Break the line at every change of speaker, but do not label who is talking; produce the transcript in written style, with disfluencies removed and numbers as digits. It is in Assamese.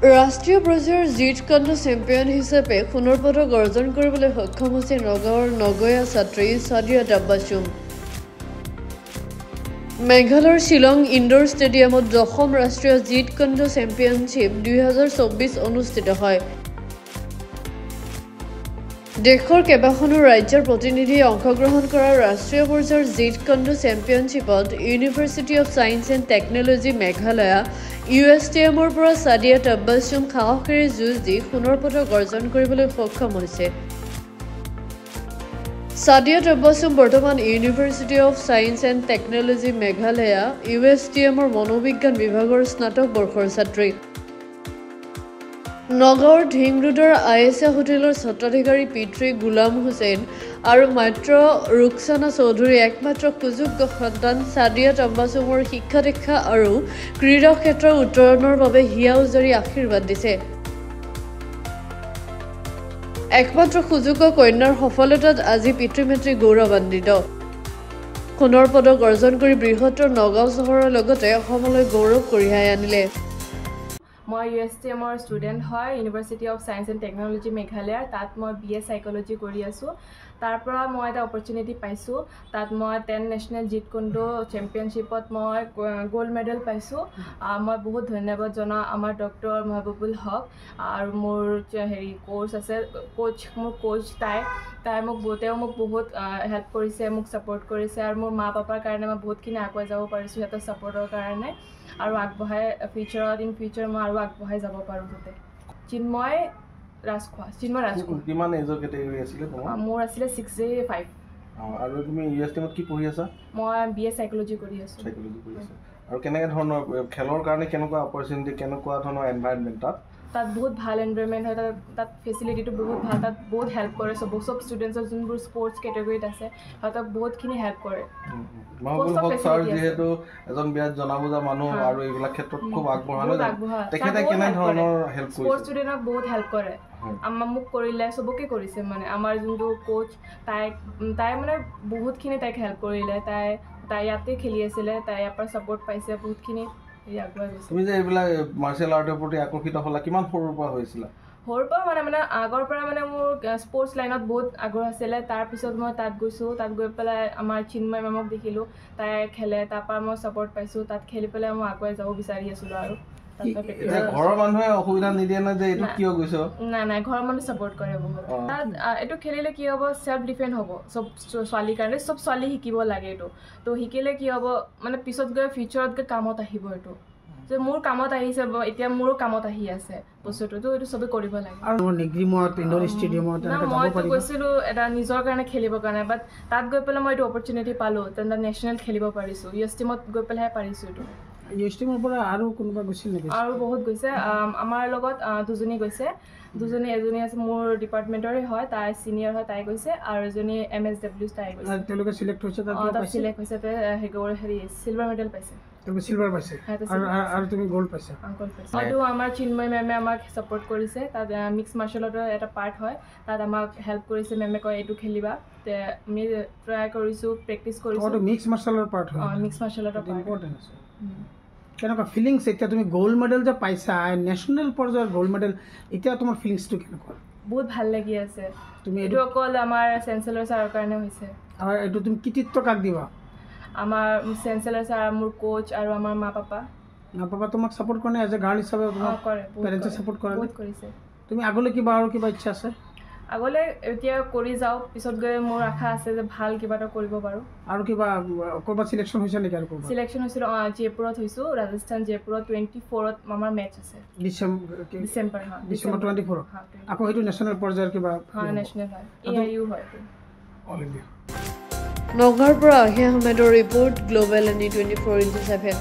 ৰাষ্ট্ৰীয় পৰ্যায়ৰ জিটকণ্ড চেম্পিয়ন হিচাপে সোণৰ পদক অৰ্জন কৰিবলৈ সক্ষম হৈছে নগাঁৱৰ নগৈয়া ছাত্ৰী ছাদিয়া টাব্বাছুম। মেঘালয়ৰ শ্বিলং ইনডোৰ ষ্টেডিয়ামত 10ম ৰাষ্ট্ৰীয় জিটকণ্ড চেম্পিয়নশ্বিপ 2024 অনুষ্ঠিত হয়। দেশৰ কেইবাখনো ৰাজ্যৰ প্ৰতিনিধিয়ে অংশগ্ৰহণ কৰা ৰাষ্ট্ৰীয় পৰ্যায়ৰ জিটকণ্ড চেম্পিয়নশ্বিপত university of science and technology Meghalaya USTMৰ পৰা ছাদিয়া টাব্বাছুম সাহসেৰে যুঁজ দি সোণৰ পদক অৰ্জন কৰিবলৈ সক্ষম হৈছে। ছাদিয়া টাব্বাছুম বৰ্তমান university of science and technology Meghalaya USTMৰ মনোবিজ্ঞান বিভাগৰ স্নাতক বৰ্ষৰ ছাত্ৰী। নগাঁৱৰ ধিং ৰোডৰ ISA হোটেলৰ স্বত্বাধিকাৰী পিতৃ গুলাম হুছেইন আৰু মাত্ৰ ৰুকসানা চৌধুৰী একমাত্ৰ সুযোগ্য সন্তান ছাদিয়া টাব্বাছুমৰ শিক্ষা দীক্ষা আৰু ক্ৰীড়া ক্ষেত্ৰৰ উত্তৰণৰ বাবে হিয়া উজাৰি আশীৰ্বাদ দিছে। একমাত্ৰ সুযোগ্য কন্যাৰ সফলতাত আজি পিতৃ মাতৃ গৌৰৱান্বিত। সোণৰ পদক অৰ্জন কৰি বৃহত্তৰ নগাঁও চহৰৰ লগতে অসমলৈ গৌৰৱ কঢ়িয়াই আনিলে।
মই USTMৰ ষ্টুডেণ্ট হয় university of science and technology মেঘালয়াৰ। তাত মই BA সাইকোলজি কৰি আছোঁ। তাৰ পৰা মই এটা অপৰচুনিটি পাইছোঁ। তাত মই 10 নেশ্যনেল জিটকণ্ড চেম্পিয়নশ্বিপত মই গোল্ড মেডেল পাইছোঁ। মই বহুত ধন্যবাদ জনাওঁ আমাৰ ডক্টৰ মহবুবুল হক আৰু মোৰ কোচ আছে মোৰ কোচ তেওঁ মোক বহুত হেল্প কৰিছে, মোক ছাপোৰ্ট কৰিছে আৰু মোৰ মা পাপাৰ কাৰণে মই বহুতখিনি আগুৱাই যাব পাৰিছোঁ সিহঁতৰ ছাপোৰ্টৰ কাৰণে আৰু আগবঢ়াই ইন ফিউচাৰ মই আৰু আগবঢ়াই যাব পাৰোঁ যাতে। চিন্ময় ৰাজখোৱা
কিমান এজৰ কেটেগৰী আছিলে তোমাৰ?
মোৰ আছিলে 6A5।
আৰু তুমি USTMত কি পঢ়ি আছা?
মই BA সাইকোলজি কৰি আছোঁ।
আৰু কেনেকুৱা ধৰণৰ খেলৰ কাৰণে কেনেকুৱা অপৰচুনিটি, কেনেকুৱা ধৰণৰ এনভাইৰনমেণ্ট
তাত বহুত ভাল এনভাইৰনমেণ্ট হয়। তাত ফেচিলিটিটো বহুত ভাল। তাত বহুত হেল্প কৰে চব ষ্টুডেণ্টছৰ যোনবোৰ স্পৰ্টছ কেটেগৰীত আছে সিহঁতক বহুতখিনি হেল্প কৰে।
মহবুবুল হক ছাৰ যিহেতু এজন বিৰাট জনা বুজা মানুহ আৰু এইবিলাক ক্ষেত্ৰত খুব আগবঢ়া তেখেতে কেনে ধৰণৰ হেল্প কৰিছে?
স্পৰ্টছ ষ্টুডেণ্টক বহুত হেল্প কৰে। মোক কৰিলে, চবকে কৰিছে মানে আমাৰ যোনটো কোচ তাই মানে বহুতখিনি তাইক হেল্প কৰিলে। তাই ইয়াতে খেলি আছিলে, তাই ইয়াৰ পৰা ছাপোৰ্ট পাইছে বহুতখিনি আগুৱাই গৈছে।
তুমি যে এইবিলাক মাৰ্চিয়েল আৰ্টৰ প্ৰতি আকৰ্ষিত হ'লা কিমান সৰুৰ পৰা হৈছিলা?
সৰুৰ পৰা মানে আগৰ পৰা মানে মোৰ স্পৰ্টছ লাইনত বহুত আগ্ৰহ আছিলে। তাৰপিছত মই তাত গৈছোঁ। তাত গৈ পেলাই আমাৰ চিন্ময় মেমক দেখিলোঁ, তাই খেলে, তাৰপৰা মই ছাপোৰ্ট পাইছোঁ। তাত খেলি পেলাই মই আগুৱাই যাব বিচাৰি আছিলোঁ আৰু
ঘৰৰ মানুহে অসুবিধা নিদিয়ে না যে এইটো কিয় গৈছ?
নাই, ঘৰৰ মানুহে ছাপোৰ্ট কৰে বহুত। তাত এইটো খেলিলে কি হ'ব, চেল্ফ ডিফেন্স হ'ব চব ছোৱালীৰ কাৰণে। চব ছোৱালী শিকিব লাগে এইটো। তো শিকিলে কি হ'ব মানে পিছত গৈ ফিউচাৰত গৈ কামত আহিব এইটো। যে মোৰ কামত আহিছে, এতিয়া মোৰো কামত আহি আছে বস্তুটো, এইটো চবে কৰিব লাগে। মইতো গৈছিলোঁ এটা নিজৰ কাৰণে খেলিবৰ কাৰণে, বাট তাত গৈ পেলাই মই এইটো অপৰচুনিটি পালোঁ। তেন্তে নেশ্যনেল খেলিব পাৰিছোঁ। USTMত গৈ পেলাইহে পাৰিছোঁ এইটো।
USTMৰ পৰা আৰু কোনোবা গৈছিল নেকি?
আৰু বহুত গৈছে। আমাৰ লগত দুজনী গৈছে। এজনী আছে মোৰ ডিপাৰ্টমেণ্টৰে হয়, তাই ছিনিয়ৰ হয়, তাই গৈছে আৰু এজনী MSW তাই গৈছে।
তেওঁলোকে চিলেক্ট হৈছে?
চিলেক্ট হৈছে, চিলভাৰ মেডেল পাইছে।
চিলভাৰ পাইছে আৰু তুমি গ'ল্ড পাইছা?
হয়তো আমাৰ চিন্ময় মেমে আমাক ছাপোৰ্ট কৰিছে। তাত মিক্স মাৰ্চিয়েল আৰ্টৰ এটা পাৰ্ট হয়, তাত আমাক হেল্প কৰিছে। মেমে কয় এইটো খেলিবা, আমি ট্ৰাই কৰিছোঁ, প্ৰেক্টিচ কৰিছোঁ।
মিক্স মাৰ্চিয়েল আৰ্টৰ পাৰ্ট হয়?
মিক্স মাৰ্চিয়েল আৰ্টৰ
ইম্পৰ্টেণ্ট আছে। কেনেকুৱা ফিলিংছ এতিয়া তুমি গ'ল্ড মেডেল যে পাইছা, নেশ্যনেল পৰ্যায়ৰ গ'ল্ড মেডেল, এতিয়া তোমাৰ ফিলিংছটো কেনেকুৱা?
বহুত ভাল লাগি আছে। এইটো অকল আমাৰ চেঞ্চেলৰ ছাৰৰ কাৰণে হৈছে।
আৰু এইটো তুমি কৃতিত্ব কাক দিবা?
আমাৰ চেঞ্চেলৰ ছাৰ, মোৰ কোচ আৰু আমাৰ মা পাপা
তোমাক ছাপোৰ্ট কৰে এজ এ গাৰ্ল হিচাপে?
কৰে,
পেৰেণ্টছে ছাপোৰ্ট কৰে?
বহুত কৰিছে।
তুমি আগলৈ আৰু কিবা ইচ্ছা আছে?
আগলৈ এতিয়া কৰি যাওঁ, পিছত গৈ মোৰ আশা আছে যে ভাল কিবা এটা কৰিব পাৰোঁ।
আৰু কিবা ক'ৰবাত চিলেকশ্যন হৈছে নেকি? আৰু
চিলেকশ্যন হৈছিলোঁ জয়পুৰত হৈছোঁ, ৰাজস্থান জয়পুৰত 24ত আমাৰ মেটচ আছে। ডিচেম্বৰ
24ত? আকৌ সেইটো নেশ্যনেল পৰ্যায়ৰ কিবা?
নেশ্যনেল হয়, AIU হয়।
নগাঁৱৰ পৰা আহিয়া আহমেদৰ ৰিপৰ্ট, গ্ল'বেল NE 24x7।